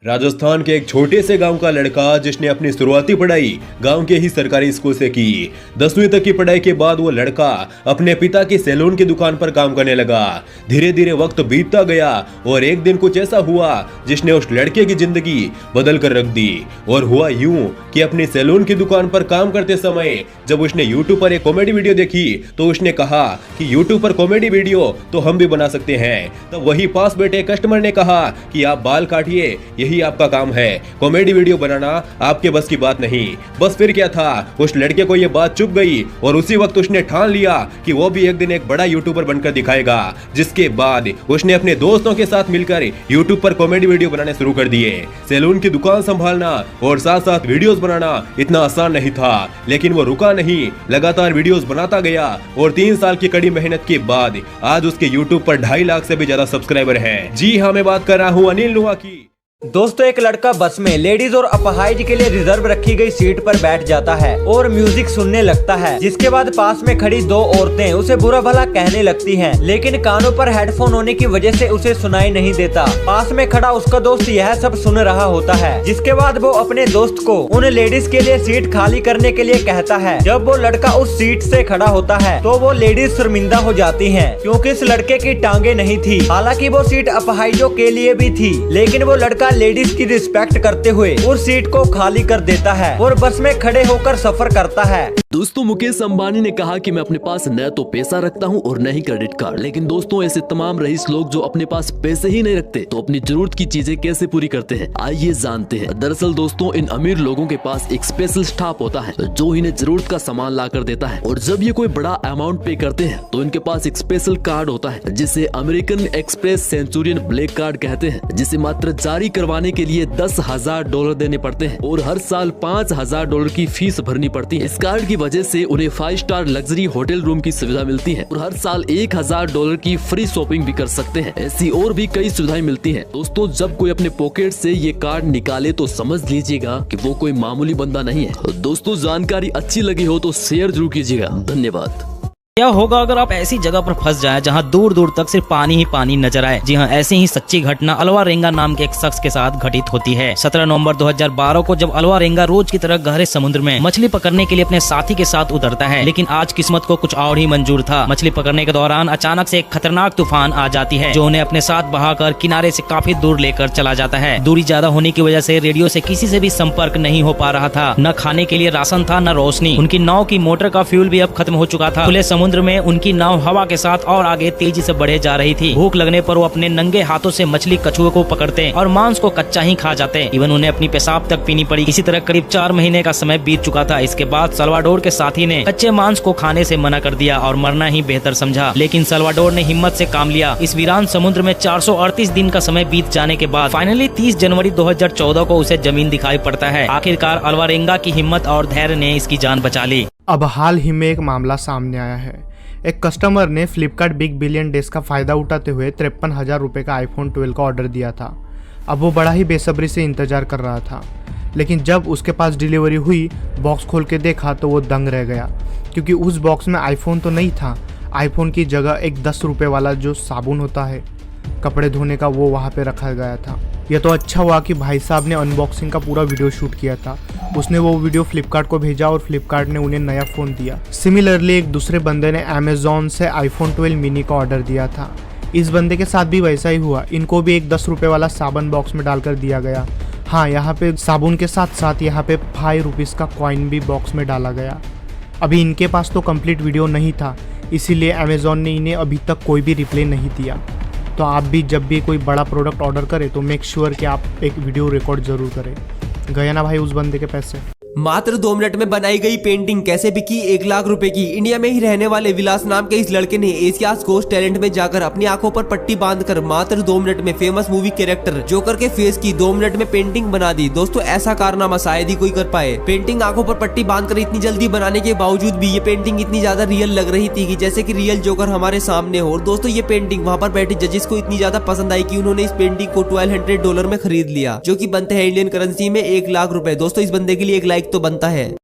राजस्थान के एक छोटे से गांव का लड़का जिसने अपनी शुरुआती पढ़ाई गांव के ही सरकारी स्कूल से की। 10वीं तक की पढ़ाई के बाद वो लड़का अपने पिता की सैलून की दुकान पर काम करने लगा। धीरे धीरे वक्त बीतता गया और एक दिन कुछ ऐसा हुआ जिसने उस लड़के की जिंदगी बदल कर रख दी। और हुआ यूं कि अपनी सैलून की दुकान पर काम करते समय जब उसने यूट्यूब पर एक कॉमेडी वीडियो देखी तो उसने कहा कि यूट्यूब पर कॉमेडी वीडियो तो हम भी बना सकते हैं। तब वही पास बैठे कस्टमर ने कहा कि आप बाल काटिए, यही आपका काम है, कॉमेडी वीडियो बनाना आपके बस की बात नहीं। बस फिर क्या था, उस लड़के को यह बात चुभ गई और उसी वक्त उसने ठान लिया कि वो भी एक दिन एक बड़ा यूट्यूबर बनकर दिखाएगा। जिसके बाद उसने अपने दोस्तों के साथ मिलकर यूट्यूब पर कॉमेडी वीडियो बनाने शुरू कर दिए। सैलून की दुकान संभालना और साथ साथ वीडियोस बनाना इतना आसान नहीं था, लेकिन वो रुका नहीं, लगातार वीडियोस बनाता गया और 3 साल की कड़ी मेहनत के बाद आज उसके यूट्यूब पर 2.5 लाख से भी ज्यादा सब्सक्राइबर हैं। जी हाँ, मैं बात कर रहा हूँ अनिल नुआ की। दोस्तों, एक लड़का बस में लेडीज और अपाहिज के लिए रिजर्व रखी गई सीट पर बैठ जाता है और म्यूजिक सुनने लगता है। जिसके बाद पास में खड़ी 2 औरतें उसे बुरा भला कहने लगती हैं, लेकिन कानों पर हेडफोन होने की वजह से उसे सुनाई नहीं देता। पास में खड़ा उसका दोस्त यह सब सुन रहा होता है। जिसके बाद वो अपने दोस्त को उन लेडीज के लिए सीट खाली करने के लिए कहता है। जब वो लड़का उस सीट से खड़ा होता है तो वो लेडीज शर्मिंदा हो जाती है, क्योंकि इस लड़के की टांगे नहीं थी। हालांकि वो सीट अपाहिजों के लिए भी थी, लेकिन वो लड़का लेडीज की रिस्पेक्ट करते हुए उस सीट को खाली कर देता है और बस में खड़े होकर सफर करता है। दोस्तों, मुकेश अंबानी ने कहा कि मैं अपने पास न तो पैसा रखता हूं और न ही क्रेडिट कार्ड। लेकिन दोस्तों, ऐसे तमाम रईस लोग जो अपने पास पैसे ही नहीं रखते तो अपनी जरूरत की चीजें कैसे पूरी करते हैं, आइए जानते हैं। दरअसल दोस्तों, इन अमीर लोगों के पास एक स्पेशल स्टाफ होता है जो इन्हें जरूरत का सामान ला कर देता है। और जब ये कोई बड़ा अमाउंट पे करते हैं तो इनके पास एक स्पेशल कार्ड होता है जिसे American express Centurion black card कहते हैं, जिसे मात्र जारी करवाने के लिए $10,000 देने पड़ते हैं और हर साल $5,000 की फीस भरनी पड़ती है। इस कार्ड की वजह से उन्हें 5 स्टार लग्जरी होटल रूम की सुविधा मिलती है और हर साल $1,000 की फ्री शॉपिंग भी कर सकते हैं। ऐसी और भी कई सुविधाएं मिलती हैं। दोस्तों, जब कोई अपने पॉकेट से ये कार्ड निकाले तो समझ लीजिएगा कि वो कोई मामूली बंदा नहीं है। दोस्तों, जानकारी अच्छी लगी हो तो शेयर जरूर कीजिएगा। धन्यवाद। क्या होगा अगर आप ऐसी जगह पर फंस जाएं जहां दूर दूर तक सिर्फ पानी ही पानी नजर आए। जी हां, ऐसी ही सच्ची घटना अलवा रेंगा नाम के एक शख्स के साथ घटित होती है। 17 नवंबर 2012 को जब अलवा रेंगा रोज की तरह गहरे समुद्र में मछली पकड़ने के लिए अपने साथी के साथ उतरता है, लेकिन आज किस्मत को कुछ और ही मंजूर था। मछली पकड़ने के दौरान अचानक से एक खतरनाक तूफान आ जाती है जो उन्हें अपने साथ बहाकर किनारे से काफी दूर लेकर चला जाता है। दूरी ज्यादा होने की वजह से रेडियो से किसी से भी संपर्क नहीं हो पा रहा था, न खाने के लिए राशन था, न रोशनी। उनकी नाव की मोटर का फ्यूल भी अब खत्म हो चुका था। खुले समुद्र में उनकी नाव हवा के साथ और आगे तेजी से बढ़े जा रही थी। भूख लगने पर वो अपने नंगे हाथों से मछली कछुए को पकड़ते और मांस को कच्चा ही खा जाते। इवन उन्हें अपनी पेशाब तक पीनी पड़ी। इसी तरह करीब 4 महीने का समय बीत चुका था। इसके बाद सल्वाडोर के साथी ने कच्चे मांस को खाने से मना कर दिया और मरना ही बेहतर समझा। लेकिन सल्वाडोर ने हिम्मत से काम लिया। इस वीरान समुद्र में 438 दिन का समय बीत जाने के बाद फाइनली 30 जनवरी 2014 को उसे जमीन दिखाई पड़ता है। आखिरकार अलवा रेंगा की हिम्मत और धैर्य ने इसकी जान बचा ली। अब हाल ही में एक मामला सामने आया है। एक कस्टमर ने फ्लिपकार्ट बिग बिलियन डेज का फायदा उठाते हुए 53,000 रुपये का iPhone 12 का ऑर्डर दिया था। अब वो बड़ा ही बेसब्री से इंतजार कर रहा था, लेकिन जब उसके पास डिलीवरी हुई, बॉक्स खोल के देखा तो वो दंग रह गया, क्योंकि उस बॉक्स में iPhone तो नहीं था। iPhone की जगह एक 10 रुपये वाला जो साबुन होता है कपड़े धोने का, वो वहाँ पे रखा गया था। यह तो अच्छा हुआ कि भाई साहब ने अनबॉक्सिंग का पूरा वीडियो शूट किया था। उसने वो वीडियो फ्लिपकार्ट को भेजा और फ्लिपकार्ट ने उन्हें नया फ़ोन दिया। सिमिलरली एक दूसरे बंदे ने अमेज़ॉन से iPhone 12 मिनी का ऑर्डर दिया था। इस बंदे के साथ भी वैसा ही हुआ। इनको भी एक 10 रुपये वाला साबुन बॉक्स में डालकर दिया गया। हाँ, यहाँ पे साबुन के साथ साथ यहाँ पे 5 रुपीज़ का कॉइन भी बॉक्स में डाला गया। अभी इनके पास तो कंप्लीट वीडियो नहीं था, इसीलिए अमेज़ॉन ने इन्हें अभी तक कोई भी रिप्लाई नहीं दिया। तो आप भी जब भी कोई बड़ा प्रोडक्ट ऑर्डर करें तो मेक श्योर कि आप एक वीडियो रिकॉर्ड जरूर करें। गया ना भाई उस बंदे के पैसे। मात्र 2 मिनट में बनाई गई पेंटिंग कैसे बिकी 1 लाख रुपए की। इंडिया में ही रहने वाले विलास नाम के इस लड़के ने एशियाज गोस्ट टैलेंट में जाकर अपनी आंखों पर पट्टी बांधकर मात्र 2 मिनट में फेमस मूवी कैरेक्टर जोकर के फेस की 2 मिनट में पेंटिंग बना दी। दोस्तों, ऐसा कारनामा शायद ही कोई कर पाए। पेंटिंग आंखों पर पट्टी बांधकर इतनी जल्दी बनाने के बावजूद भी ये पेंटिंग इतनी ज्यादा रियल लग रही थी कि जैसे कि रियल जोकर हमारे सामने हो। और दोस्तों, ये पेंटिंग वहाँ पर बैठे जजेस को इतनी ज्यादा पसंद आई कि उन्होंने इस पेंटिंग को $1200 में खरीद लिया, जो की बनते हैं इंडियन करेंसी में 1 लाख रुपए। दोस्तों, इस बंदे के लिए एक लाइक तो बनता है।